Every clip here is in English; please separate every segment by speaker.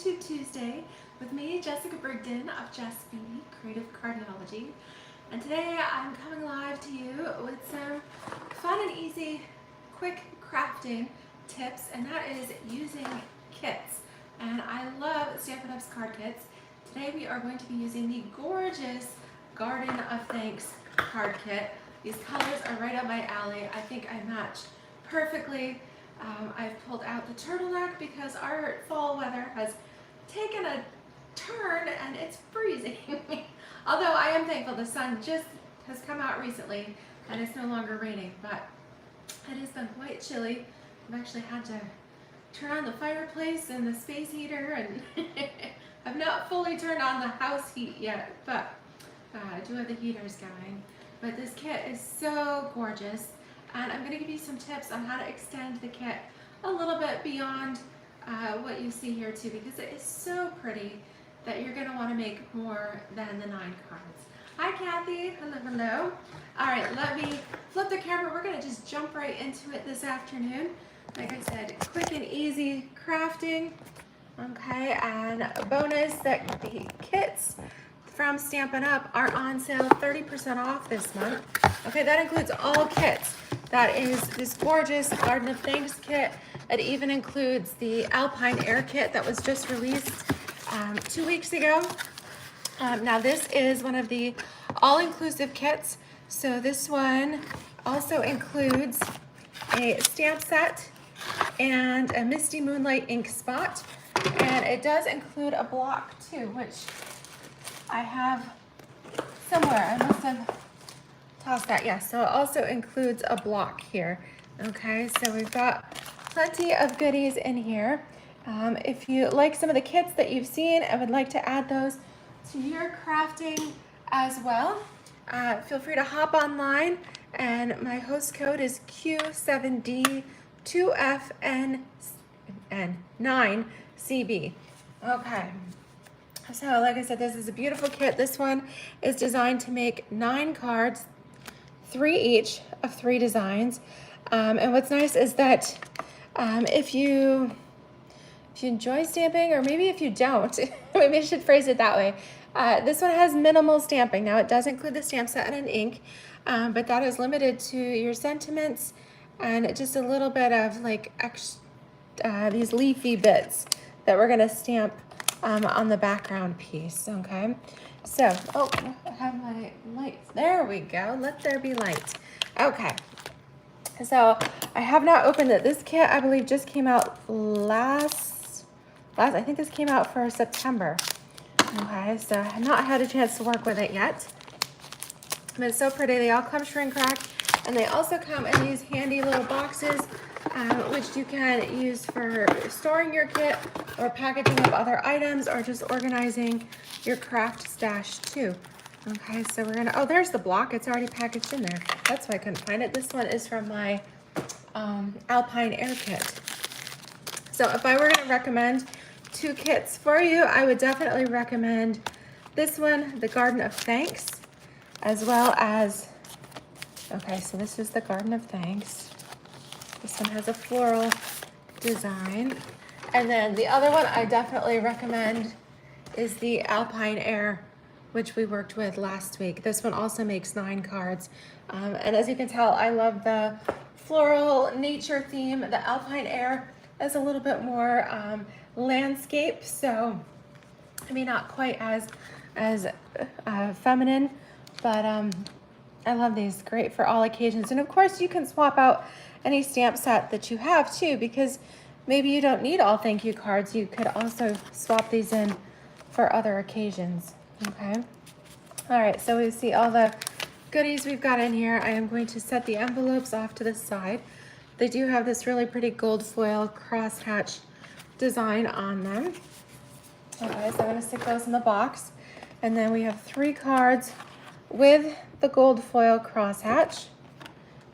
Speaker 1: YouTube Tuesday with me, Jessica Brigden of JessBCreativeCardiology. And today I'm coming live to you with some fun and easy, quick crafting tips, and that is using kits. And I love Stampin' Up's card kits. Today we are going to be using the gorgeous Garden of Thanks card kit. These colors are right up my alley. I think I match perfectly. I've pulled out the turtleneck because our fall weather has taken a turn and it's freezing. Although I am thankful the sun just has come out recently and it's no longer raining, but it has been quite chilly. I've actually had to turn on the fireplace and the space heater, and I've not fully turned on the house heat yet, but I do have the heaters going. But this kit is so gorgeous, and I'm going to give you some tips on how to extend the kit a little bit beyond what you see here too, because it is so pretty that you're going to want to make more than the 9 cards. Hi Kathy, hello, hello. All right, let me flip the camera. We're going to just jump right into it this afternoon. Like I said, quick and easy crafting. Okay, and a bonus that the kits from Stampin' Up are on sale 30% off this month. Okay, that includes all kits. That is this gorgeous Garden of Thanks kit. It even includes the Alpine Air kit that was just released 2 weeks ago. Now this is one of the all-inclusive kits. So this one also includes a stamp set and a Misty Moonlight ink spot. And it does include a block too, which I have somewhere. I must have tossed that. Yes, so it also includes a block here. Okay, so we've got plenty of goodies in here. If you like some of the kits that you've seen and would like to add those to your crafting as well, feel free to hop online, and my host code is Q7D2FN9CB. Okay. So like I said, this is a beautiful kit. This one is designed to make 9 cards, 3 each of 3 designs. And what's nice is that if you enjoy stamping, or maybe if you don't, maybe I should phrase it that way. This one has minimal stamping. Now it does include the stamp set and an ink, but that is limited to your sentiments and just a little bit of like these leafy bits that we're gonna stamp on the background piece. Okay, so I have my lights. There we go. Let there be light. Okay, so I have not opened it. This kit I believe just came out last. I think this came out for September. Okay, so I have not had a chance to work with it yet. But it's so pretty. They all come shrink wrapped, and they also come in these handy little boxes, which you can use for storing your kit or packaging up other items or just organizing your craft stash too. Okay, so we're gonna, oh, there's the block. It's already packaged in there. That's why I couldn't find it. This one is from my Alpine Air kit. So if I were gonna recommend 2 kits for you, I would definitely recommend this one, the Garden of Thanks, as well as, okay, so this is the Garden of Thanks. This one has a floral design. And then the other one I definitely recommend is the Alpine Air, which we worked with last week. This one also makes 9 cards. And as you can tell, I love the floral nature theme. The Alpine Air is a little bit more landscape, so I mean not quite as feminine, but I love these. Great for all occasions. And of course you can swap out any stamp set that you have too, because maybe you don't need all thank you cards. You could also swap these in for other occasions. Okay, all right, so we see all the goodies we've got in here. I am going to set the envelopes off to the side. They do have this really pretty gold foil crosshatch design on them. Okay, so I'm going to stick those in the box. And then we have 3 cards with the gold foil crosshatch.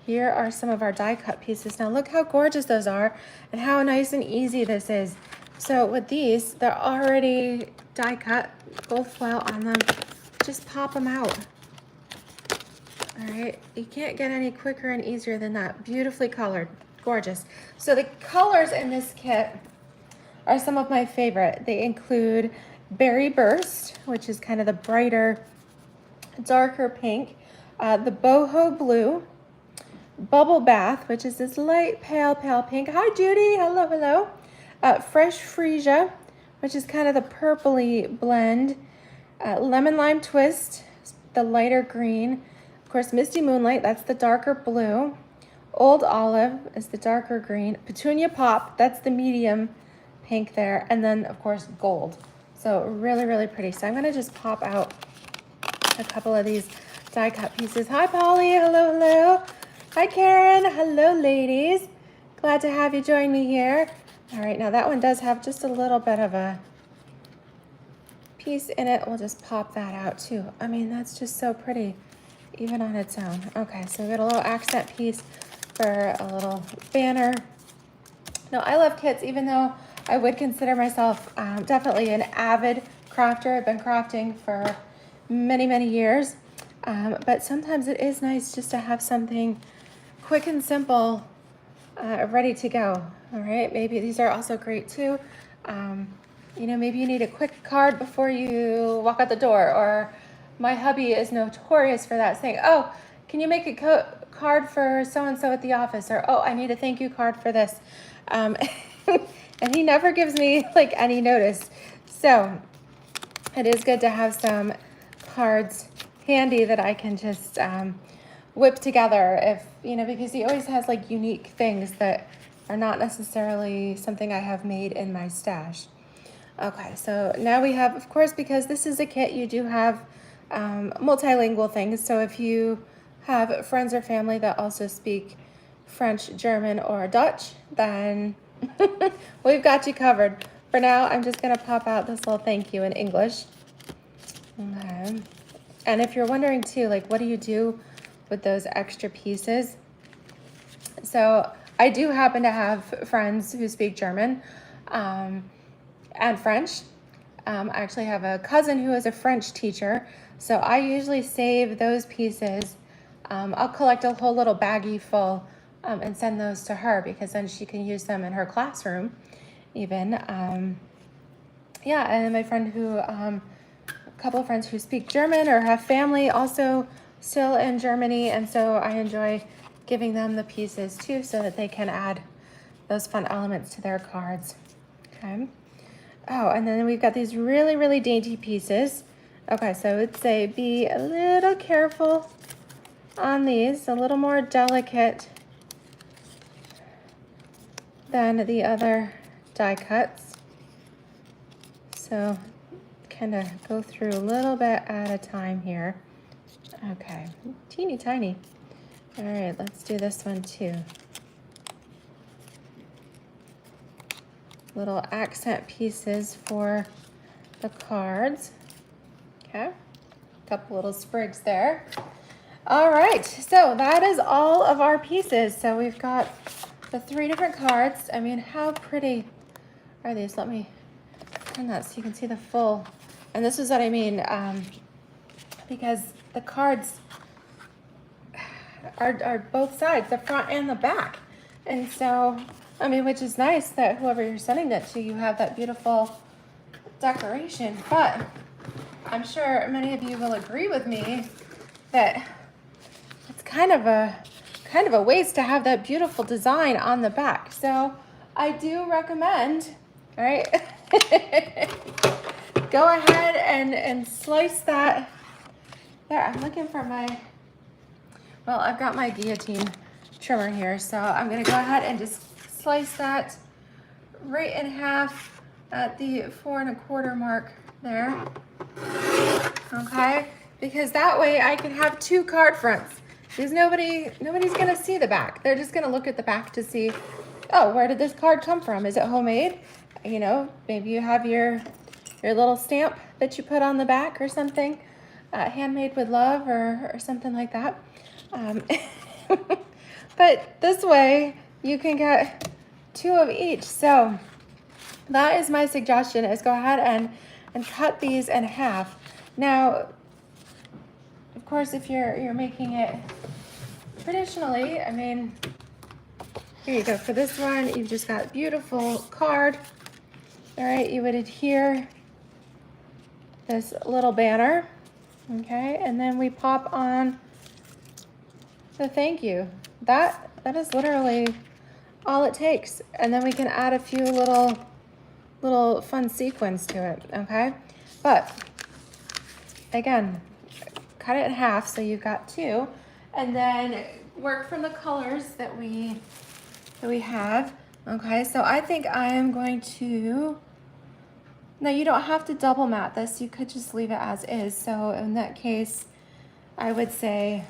Speaker 1: Here are some of our die cut pieces. Now look how gorgeous those are and how nice and easy this is. So with these, they're already die cut, gold foil on them. Just pop them out. All right, you can't get any quicker and easier than that. Beautifully colored, gorgeous. So the colors in this kit are some of my favorite. They include Berry Burst, which is kind of the brighter, darker pink, the Boho Blue, Bubble Bath, which is this light, pale pink. Hi, Judy. Hello, hello. Fresh Freesia, which is kind of the purpley blend. Lemon Lime Twist, the lighter green. Of course, Misty Moonlight, that's the darker blue. Old Olive is the darker green. Petunia Pop, that's the medium pink there. And then, of course, gold. So really pretty. So I'm going to just pop out a couple of these die cut pieces. Hi, Polly. Hello, hello. Hi, Karen. Hello, ladies. Glad to have you join me here. All right, now that one does have just a little bit of a piece in it. We'll just pop that out too. I mean, that's just so pretty, even on its own. Okay, so we got a little accent piece for a little banner. Now, I love kits, even though I would consider myself definitely an avid crafter. I've been crafting for many years, but sometimes it is nice just to have something quick and simple ready to go. All right, maybe these are also great too. You know, maybe you need a quick card before you walk out the door, or my hubby is notorious for that, saying, oh, can you make a card for so-and-so at the office? Or, oh, I need a thank you card for this. And he never gives me like any notice. So it is good to have some cards handy that I can just whip together, if, you know, because he always has like unique things that are not necessarily something I have made in my stash. Okay, so now we have, of course, because this is a kit, you do have multilingual things. So if you have friends or family that also speak French, German, or Dutch, then we've got you covered. For now, I'm just gonna pop out this little thank you in English. Okay. And if you're wondering too, like, what do you do with those extra pieces? So I do happen to have friends who speak German and French. I actually have a cousin who is a French teacher, so I usually save those pieces. I'll collect a whole little baggie full and send those to her, because then she can use them in her classroom even. Yeah, and my friend who, a couple of friends who speak German or have family also still in Germany, and so I enjoy giving them the pieces too, so that they can add those fun elements to their cards. Okay. Oh, and then we've got these really dainty pieces. Okay, so I would say be a little careful on these, a little more delicate than the other die cuts. So kind of go through a little bit at a time here. Okay, teeny tiny. All right, let's do this one too. Little accent pieces for the cards. Okay, a couple little sprigs there. All right, so that is all of our pieces. So we've got the 3 different cards. I mean, how pretty are these? Let me turn that so you can see the full. And this is what I mean, because the cards are both sides, the front and the back. And so, I mean, which is nice that whoever you're sending that to, you have that beautiful decoration. But I'm sure many of you will agree with me that it's kind of a waste to have that beautiful design on the back. So I do recommend, all right, go ahead and slice that. There, I'm looking for my, well, I've got my guillotine trimmer here, so I'm gonna go ahead and just slice that right in half at the 4 1/4 mark there. Okay, because that way I can have 2 card fronts. Because nobody's gonna see the back. They're just gonna look at the back to see, oh, where did this card come from? Is it homemade? You know, maybe you have your little stamp that you put on the back or something, handmade with love or something like that. But this way you can get 2 of each. So that is my suggestion, is go ahead and cut these in half. Now, of course, if you're making it traditionally, I mean, here you go. For this one, you've just got a beautiful card. All right, you would adhere this little banner, okay, and then we pop on the thank you. That is literally all it takes, and then we can add a few little fun sequins to it, okay? But again, cut it in half so you've got two, and then work from the colors that we have. Okay, so I think I am going to, now you don't have to double mat this, you could just leave it as is. So in that case, I would say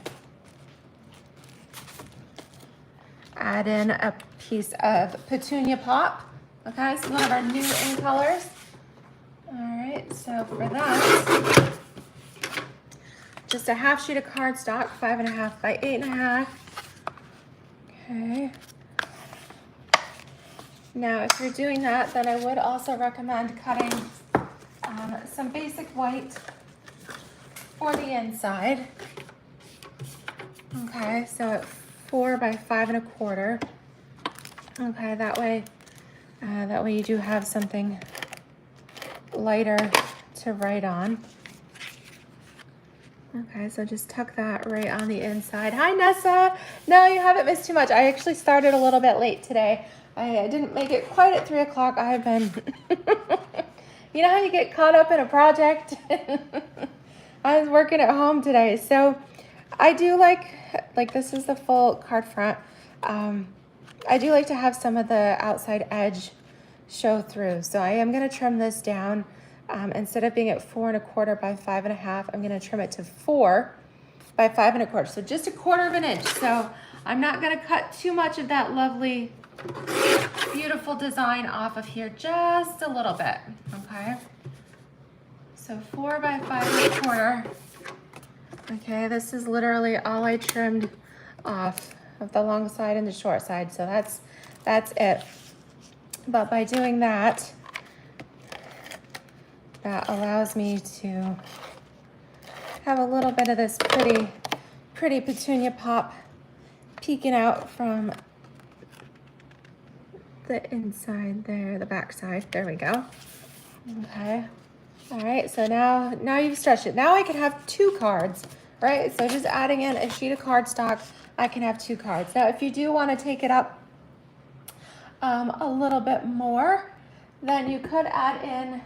Speaker 1: add in a piece of Petunia Pop. Okay, so one of our new in colors. All right, so for that, just a half sheet of cardstock, 5.5 by 8.5. Okay. Now, if you're doing that, then I would also recommend cutting some basic white for the inside. Okay, so 4 by 5.25. Okay, that way you do have something lighter to write on. Okay, so just tuck that right on the inside. Hi, Nessa. No, you haven't missed too much. I actually started a little bit late today. I didn't make it quite at 3 o'clock. I have been, you know how you get caught up in a project? I was working at home today. So I do like this is the full card front. I do like to have some of the outside edge show through. So I am gonna trim this down. Instead of being at 4.25 by 5.5, I'm gonna trim it to 4 by 5.25. So just 1/4 of an inch. So I'm not gonna cut too much of that lovely, beautiful design off of here, just a little bit, okay? So 4 by 5.25. Okay, this is literally all I trimmed off of the long side and the short side. So that's it. But by doing that, that allows me to have a little bit of this pretty Petunia Pop peeking out from the inside there, the back side. There we go. Okay. All right, so now you've stretched it. Now I can have 2 cards, right? So just adding in a sheet of cardstock, I can have 2 cards. Now, if you do want to take it up a little bit more, then you could add in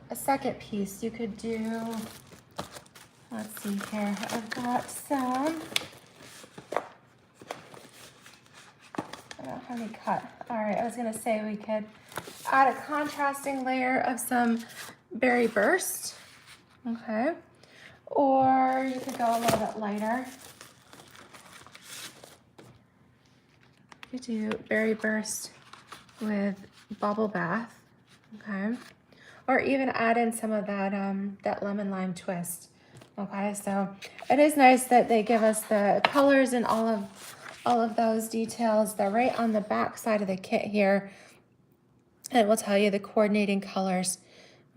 Speaker 1: a second piece. You could do, let's see here, I've got some, I don't have any cut. All right, I was gonna say we could add a contrasting layer of some Berry Burst, okay? Or you could go a little bit lighter. You could do Berry Burst with Bubble Bath, okay? Or even add in some of that that lemon lime twist. Okay, so it is nice that they give us the colors and all of those details. They're right on the back side of the kit here. It will tell you the coordinating colors.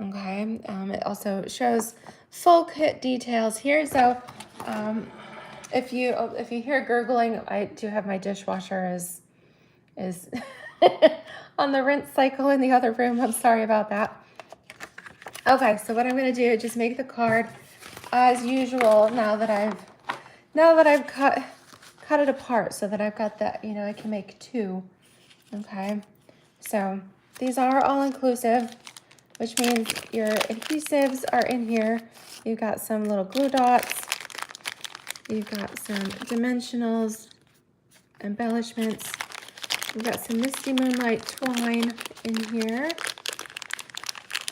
Speaker 1: Okay, it also shows full kit details here. So if you hear gurgling, I do have my dishwasher is on the rinse cycle in the other room. I'm sorry about that. Okay, so what I'm gonna do is just make the card as usual now that I've cut it apart so that I've got that, you know, I can make 2. Okay, so these are all inclusive, which means your adhesives are in here. You've got some little glue dots, you've got some dimensionals, embellishments, you've got some Misty Moonlight twine in here.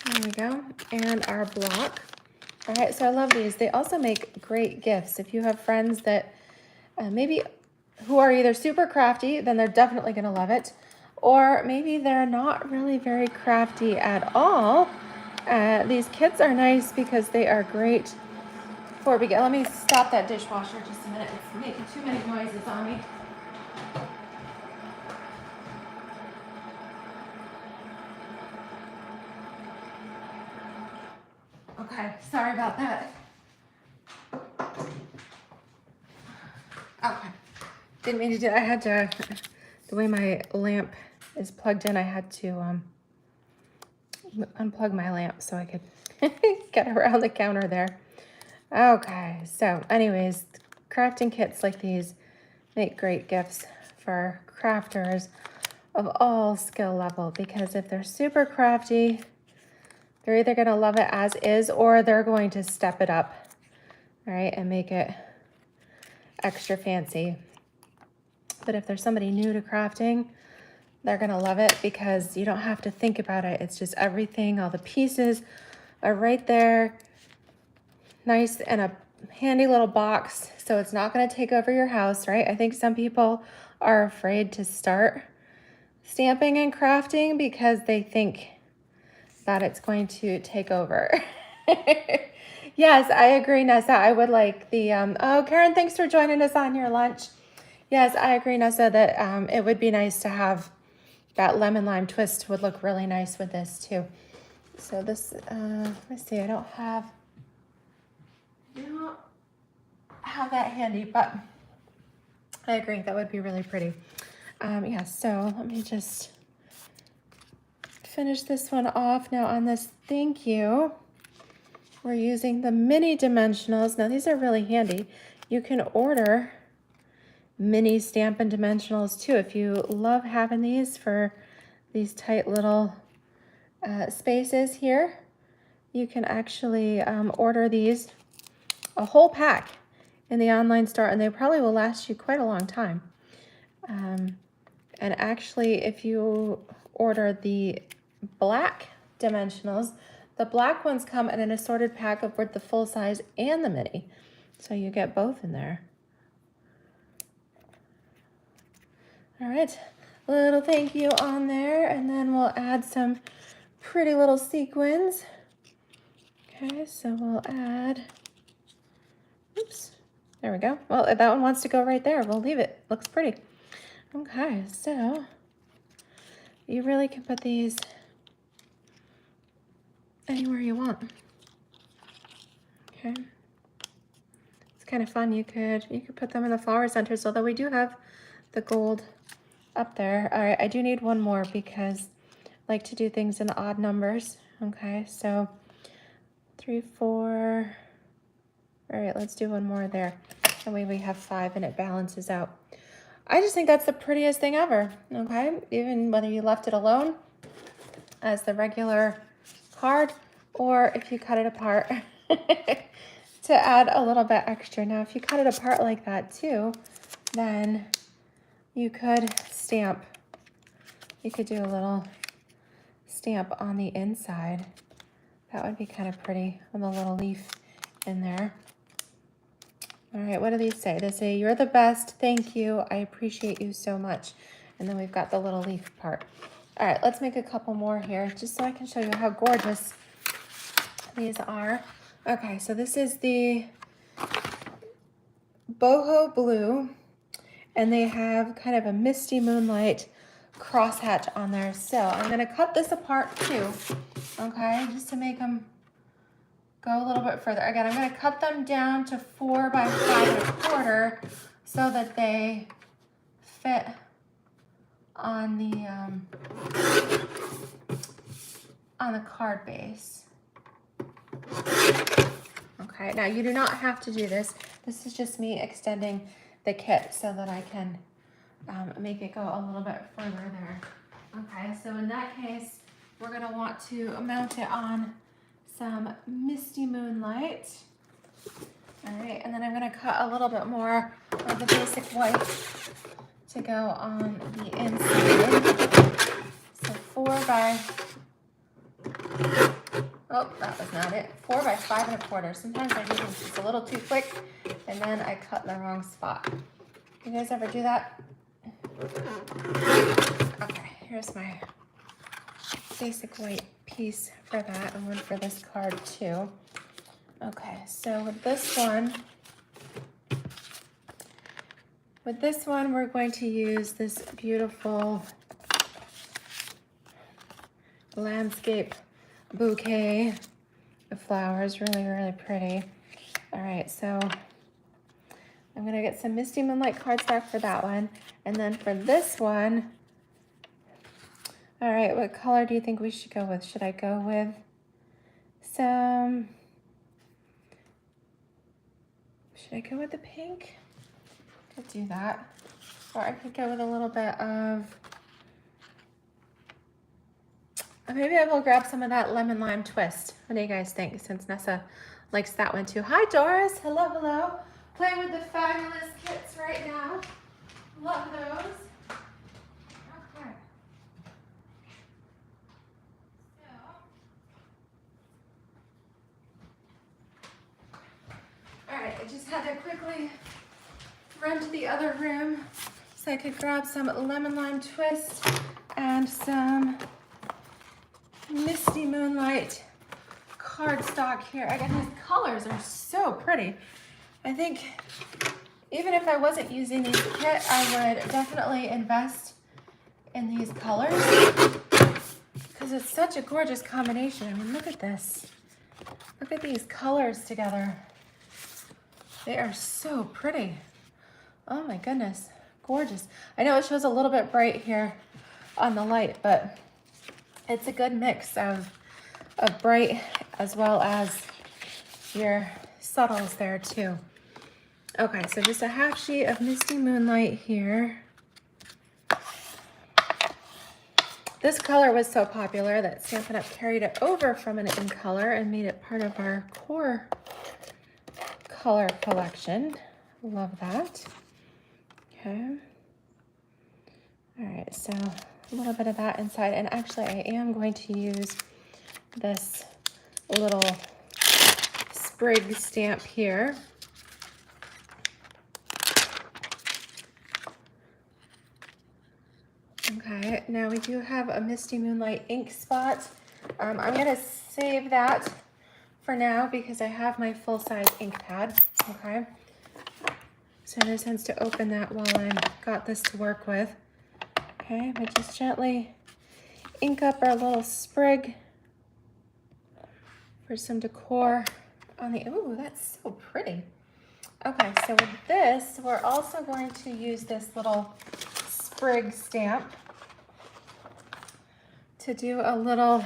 Speaker 1: There we go, and our block. All right, so I love these. They also make great gifts. If you have friends that maybe who are either super crafty, then they're definitely gonna love it, or maybe they're not really very crafty at all. These kits are nice because they are great for beginners. Let me stop that dishwasher just a minute. It's making too many noises on me. Okay, sorry about that. Okay, didn't mean to do that. I had to, the way my lamp is plugged in, I had to unplug my lamp so I could get around the counter there. Okay, so anyways, crafting kits like these make great gifts for crafters of all skill level, because if they're super crafty, they're either going to love it as is or they're going to step it up, all right, and make it extra fancy. But if there's somebody new to crafting, they're going to love it because you don't have to think about it. It's just everything, all the pieces are right there, nice in a handy little box, so it's not going to take over your house, right? I think some people are afraid to start stamping and crafting because they think that it's going to take over. Yes, I agree, Nessa. I would like the, oh, Karen, thanks for joining us on your lunch. Yes, I agree, Nessa, that it would be nice to have that lemon lime twist would look really nice with this too. So this, let's see, I don't have that handy, but I agree, that would be really pretty. Yeah, so let me just finish this one off. Now on this thank you, we're using the mini dimensionals. Now these are really handy. You can order mini Stampin' Dimensionals too if you love having these for these tight little spaces here. You can actually order these, a whole pack, in the online store, and they probably will last you quite a long time. And actually, if you order the black dimensionals, the black ones come in an assorted pack of both the full size and the mini, so you get both in there. All right, a little thank you on there, and then we'll add some pretty little sequins. Okay, so we'll add, oops, there we go. Well, if that one wants to go right there, we'll leave it. Looks pretty. Okay, so you really can put these anywhere you want. Okay, it's kind of fun. You could put them in the flower centers, although we do have the gold up there. All right, I do need one more because I like to do things in odd numbers. Okay, so 3, 4. All right, let's do one more there. That way we have 5 and it balances out. I just think that's the prettiest thing ever, okay? Even whether you left it alone as the regular card, or if you cut it apart to add a little bit extra. Now, if you cut it apart like that too, then you could stamp. You could do a little stamp on the inside. That would be kind of pretty with a little leaf in there. All right, what do these say? They say, "You're the best. Thank you. I appreciate you so much." And then we've got the little leaf part. All right, let's make a couple more here just so I can show you how gorgeous these are. Okay, so this is the boho blue, and they have kind of a misty moonlight crosshatch on there. So I'm gonna cut this apart too, okay, just to make them go a little bit further. Again, I'm gonna cut them down to 4 by 5 1/4 so that they fit on the card base. Okay, now you do not have to do this. This is just me extending the kit so that I can make it go a little bit further there. Okay, so in that case, we're gonna want to mount it on some misty moonlight. All right, and then I'm gonna cut a little bit more of the basic white to go on the inside. So 4 by, oh, that was not it. 4 by 5 1/4. Sometimes I do things just a little too quick and then I cut in the wrong spot. You guys ever do that? Okay, here's my basic white piece for that, and one for this card too. Okay, so with this one we're going to use this beautiful landscape bouquet of flowers. Really, really pretty. All right, so I'm gonna get some Misty Moonlight cardstock for that one, and then for this one All right, what color do you think we should go with? Should I go with some, should I go with the pink? Could do that. Or I could go with a little bit of, maybe I will grab some of that lemon lime twist. What do you guys think? Since Nessa likes that one too. Hi Doris, hello, hello. Playing with the fabulous kits right now. Love those. Okay. All right, I just had to quickly run to the other room so I could grab some lemon lime twist and some Misty Moonlight cardstock here. Again, these colors are so pretty. I think even if I wasn't using these kit, I would definitely invest in these colors because it's such a gorgeous combination. I mean, look at this. Look at these colors together. They are so pretty. Oh my goodness, gorgeous. I know it shows a little bit bright here on the light, but it's a good mix of bright as well as your subtles there too. Okay, so just a half sheet of Misty Moonlight here. This color was so popular that Stampin' Up! Carried it over from an in color and made it part of our core color collection. Love that. Okay. All right, so a little bit of that inside. And actually, I am going to use this little sprig stamp here. Okay, now we do have a Misty Moonlight ink spot. I'm gonna save that for now because I have my full-size ink pad, okay? So no sense to open that while I've got this to work with. Okay, but just gently ink up our little sprig for some decor on the, ooh, that's so pretty. Okay, so with this, we're also going to use this little sprig stamp to do a little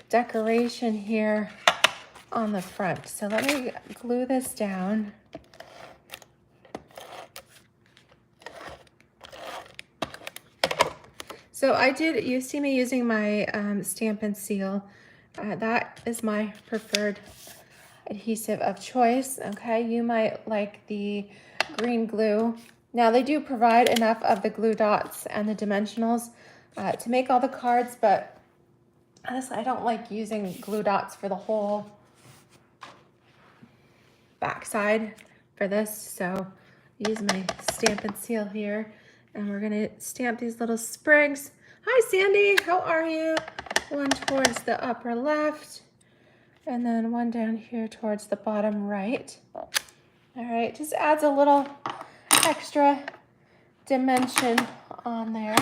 Speaker 1: decoration here on the front. So let me glue this down. So you see me using my Stampin' Seal. That is my preferred adhesive of choice. Okay, you might like the green glue. Now they do provide enough of the glue dots and the dimensionals to make all the cards, but honestly, I don't like using glue dots for the whole backside for this. So use my Stampin' Seal here, and we're gonna stamp these little sprigs. Hi Sandy, how are you? One towards the upper left, and then one down here towards the bottom right. All right, just adds a little extra dimension on there.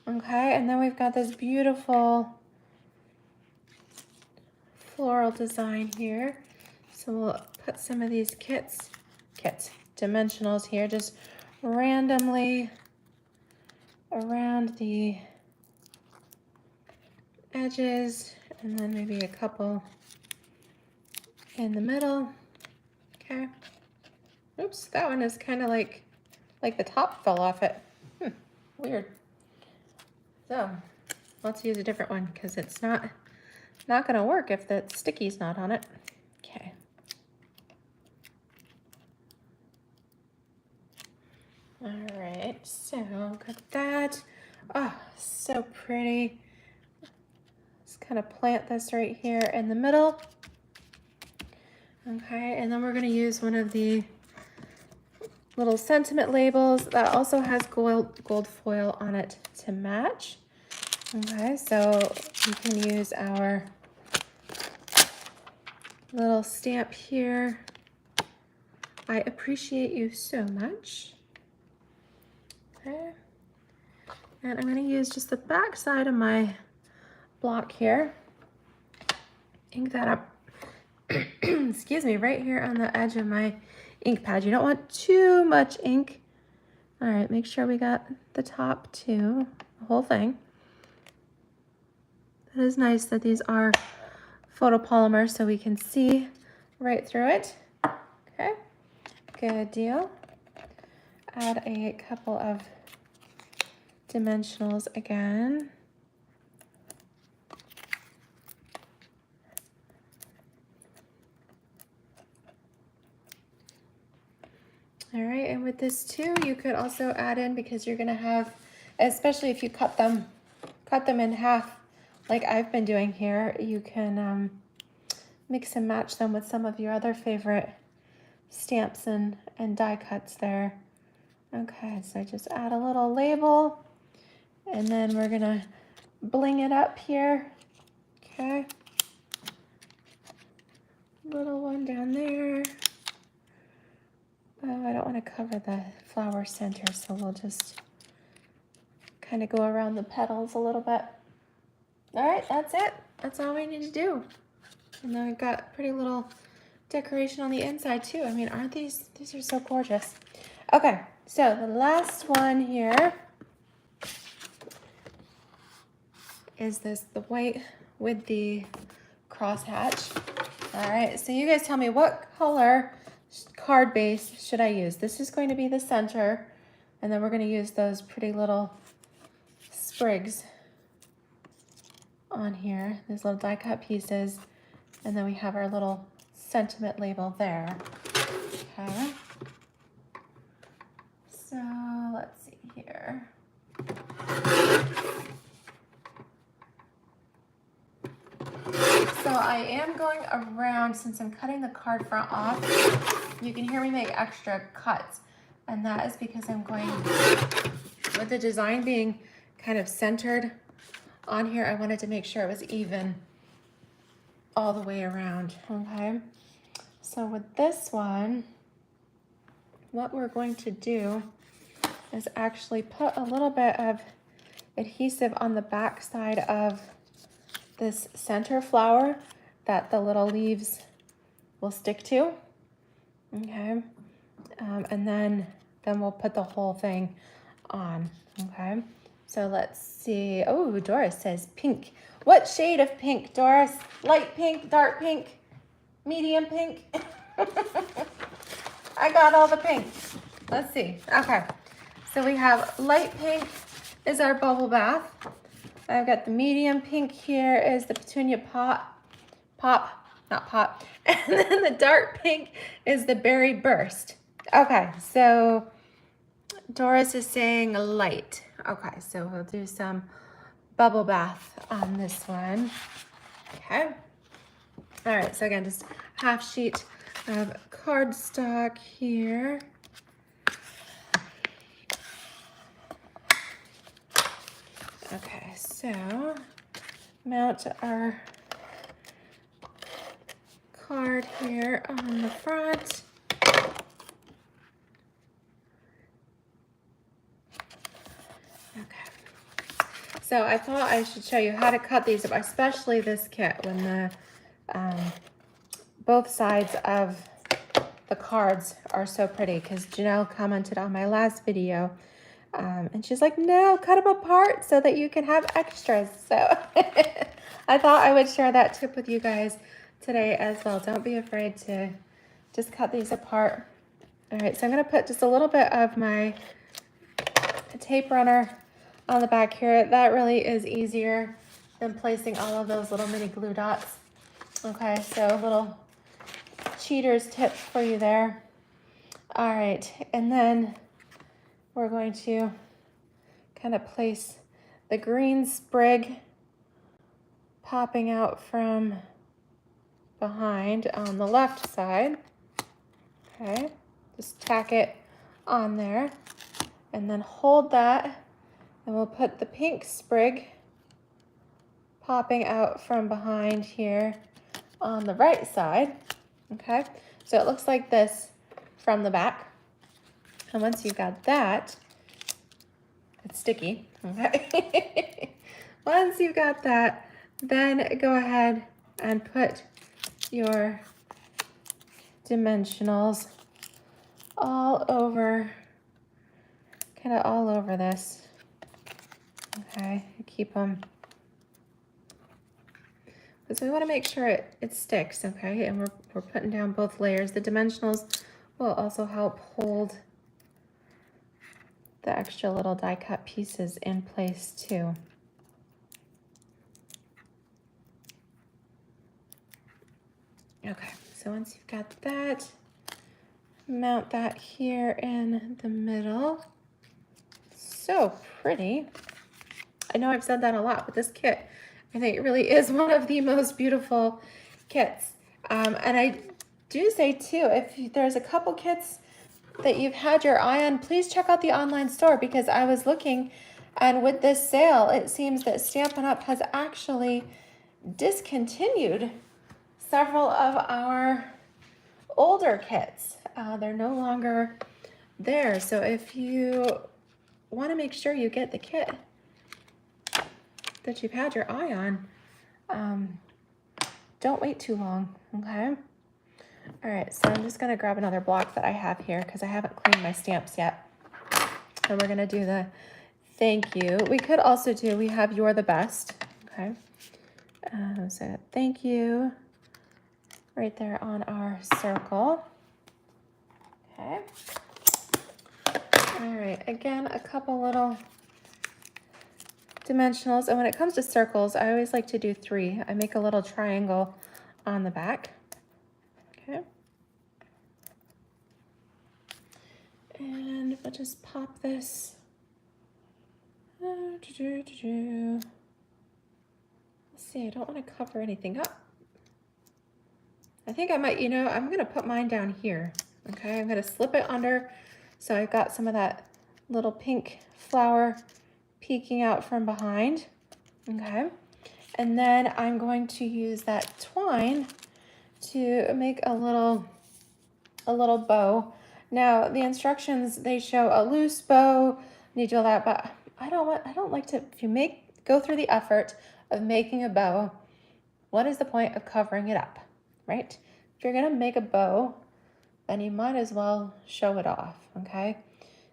Speaker 1: Okay, and then we've got this beautiful floral design here. So we'll put some of these dimensionals here, just randomly around the edges, and then maybe a couple in the middle. Okay. Oops, that one is kind of like the top fell off it. Weird. So let's use a different one because it's not gonna work if the sticky's not on it. Okay. All right, so got that. Oh, so pretty. Just kind of plant this right here in the middle. Okay, and then we're gonna use one of the little sentiment labels that also has gold foil on it to match. Okay, so you can use our little stamp here. I appreciate you so much. Okay, and I'm going to use just the back side of my block here. Ink that up, excuse me, right here on the edge of my ink pad. You don't want too much ink. All right, make sure we got the top too, the whole thing. That is nice that these are photopolymer so we can see right through it. Okay, good deal. Add a couple of dimensionals again. All right, and with this too, you could also add in, because you're gonna have, especially if you cut them in half like I've been doing here, you can mix and match them with some of your other favorite stamps and die cuts there. Okay, so just add a little label, and then we're gonna bling it up here. Okay, little one down there. Oh, I don't want to cover the flower center, so we'll just kind of go around the petals a little bit. All right, that's it. That's all we need to do. And then we've got pretty little decoration on the inside too. I mean, aren't these are so gorgeous. Okay, so the last one here is the white with the crosshatch. All right, so you guys tell me, what color card base should I use? This is going to be the center, and then we're going to use those pretty little sprigs on here, these little die cut pieces, and then we have our little sentiment label there. Okay, so let's see here. So I am going around, since I'm cutting the card front off, you can hear me make extra cuts, and that is because I'm going, with the design being kind of centered on here, I wanted to make sure it was even all the way around. Okay, so with this one, what we're going to do is actually put a little bit of adhesive on the back side of this center flower that the little leaves will stick to. Okay, and then we'll put the whole thing on. Okay, so let's see. Oh, Doris says pink. What shade of pink, Doris? Light pink, dark pink, medium pink? I got all the pinks. Let's see. Okay, so we have light pink is our bubble bath. I've got the medium pink here is the petunia not pot. And then the dark pink is the berry burst. Okay, so Doris is saying light. Okay, so we'll do some bubble bath on this one. Okay. All right, so again, just half sheet of cardstock here. Okay, so mount our card here on the front. Okay, so I thought I should show you how to cut these up, especially this kit, when the both sides of the cards are so pretty, because Janelle commented on my last video, and she's like, no, cut them apart so that you can have extras. So I thought I would share that tip with you guys today as well. Don't be afraid to just cut these apart. All right, so I'm going to put just a little bit of my tape runner on the back here. That really is easier than placing all of those little mini glue dots. Okay, so a little cheater's tip for you there. All right, and then we're going to kind of place the green sprig popping out from behind on the left side. Okay, just tack it on there and then hold that, and we'll put the pink sprig popping out from behind here on the right side. Okay, so it looks like this from the back. And once you've got that, it's sticky, okay? Once you've got that, then go ahead and put your dimensionals all over, kind of all over this, okay? Keep them because we want to make sure it sticks, okay? And we're putting down both layers. The dimensionals will also help hold the extra little die cut pieces in place too. Okay, so once you've got that, mount that here in the middle. So pretty. I know I've said that a lot, but this kit, I think it really is one of the most beautiful kits. And I do say too, if there's a couple kits that you've had your eye on, please check out the online store, because I was looking, and with this sale, it seems that Stampin' Up! Has actually discontinued several of our older kits. They're no longer there. So if you want to make sure you get the kit that you've had your eye on, don't wait too long, okay? All right, so I'm just gonna grab another block that I have here because I haven't cleaned my stamps yet. And we're gonna do the thank you. We could also do, we have you're the best, okay? So thank you right there on our circle. Okay. All right, again, a couple little dimensionals. And when it comes to circles, I always like to do 3. I make a little triangle on the back. Okay. And we'll just pop this. Let's see, I don't want to cover anything up. I think I might, you know, I'm going to put mine down here. Okay, I'm going to slip it under so I've got some of that little pink flower peeking out from behind. Okay, and then I'm going to use that twine to make a little bow. Now the instructions, they show a loose bow, you do all that, but I don't like to, if you go through the effort of making a bow, what is the point of covering it up, right? If you're gonna make a bow, then you might as well show it off, okay?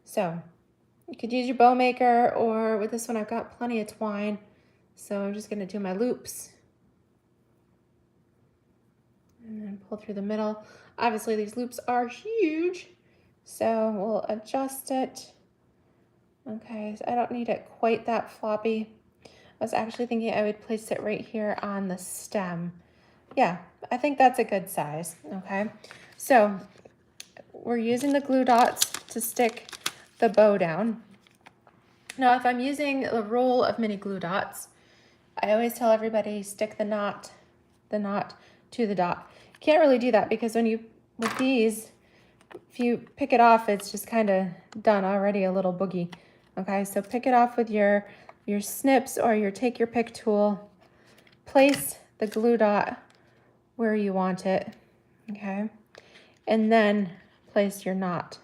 Speaker 1: So you could use your bow maker, or with this one, I've got plenty of twine. So I'm just gonna do my loops and then pull through the middle. Obviously these loops are huge, so we'll adjust it. Okay, so I don't need it quite that floppy. I was actually thinking I would place it right here on the stem. Yeah, I think that's a good size, okay? So we're using the glue dots to stick the bow down. Now, if I'm using a roll of mini glue dots, I always tell everybody stick the knot to the dot. You can't really do that because with these, if you pick it off, it's just kind of done already, a little boogie. Okay, so pick it off with your snips or take your pick tool, place the glue dot where you want it, okay? And then place your knot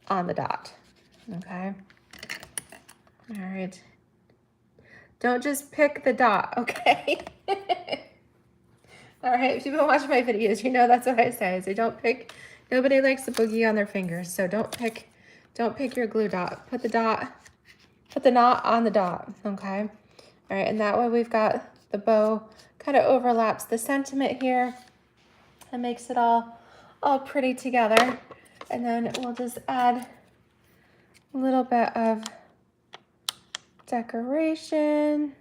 Speaker 1: on the dot, okay? All right. Don't just pick the dot, okay? All right, if you've been watching my videos, you know that's what I say. I say nobody likes the boogie on their fingers, so don't pick your glue dot. Put the knot on the dot, okay? All right, and that way we've got the bow kind of overlaps the sentiment here and makes it all pretty together. And then we'll just add a little bit of decoration.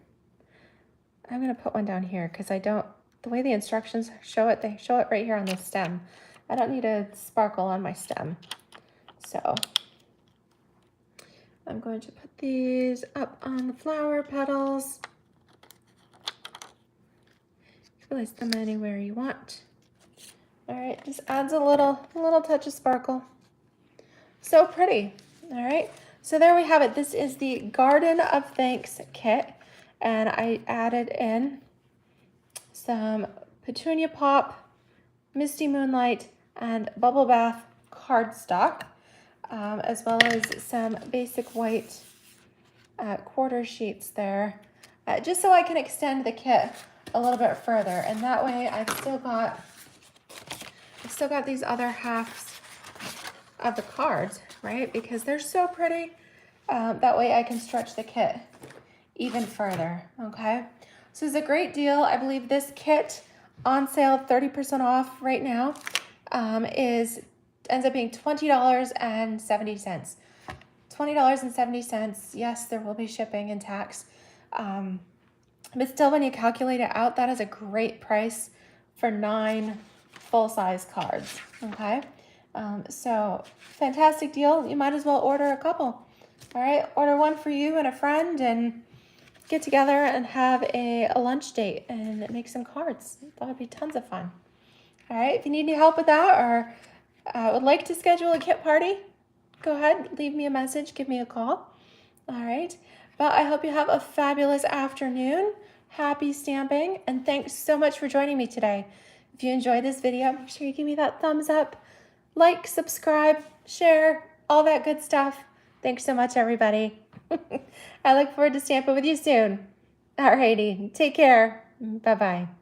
Speaker 1: I'm gonna put one down here because the way the instructions show it, they show it right here on the stem. I don't need a sparkle on my stem. So I'm going to put these up on the flower petals. Place them anywhere you want. All right, just adds a little touch of sparkle. So pretty. All right, so there we have it. This is the Garden of Thanks kit, and I added in some Petunia Pop, Misty Moonlight, and Bubble Bath cardstock, as well as some basic white quarter sheets there, just so I can extend the kit a little bit further, and that way I've still got these other halves of the cards, right? Because they're so pretty. That way I can stretch the kit even further, okay? So it's a great deal. I believe this kit on sale, 30% off right now, ends up being $20.70. $20.70. Yes, there will be shipping and tax. But still, when you calculate it out, that is a great price for 9 full-size cards, okay? So fantastic deal. You might as well order a couple, all right? Order one for you and a friend and get together and have a lunch date and make some cards. That would be tons of fun. All right, if you need any help with that or would like to schedule a kit party, go ahead, leave me a message, give me a call. All right, but I hope you have a fabulous afternoon. Happy stamping, and thanks so much for joining me today. If you enjoyed this video, make sure you give me that thumbs up, like, subscribe, share, all that good stuff. Thanks so much, everybody. I look forward to stamping with you soon. All righty, take care. Bye-bye.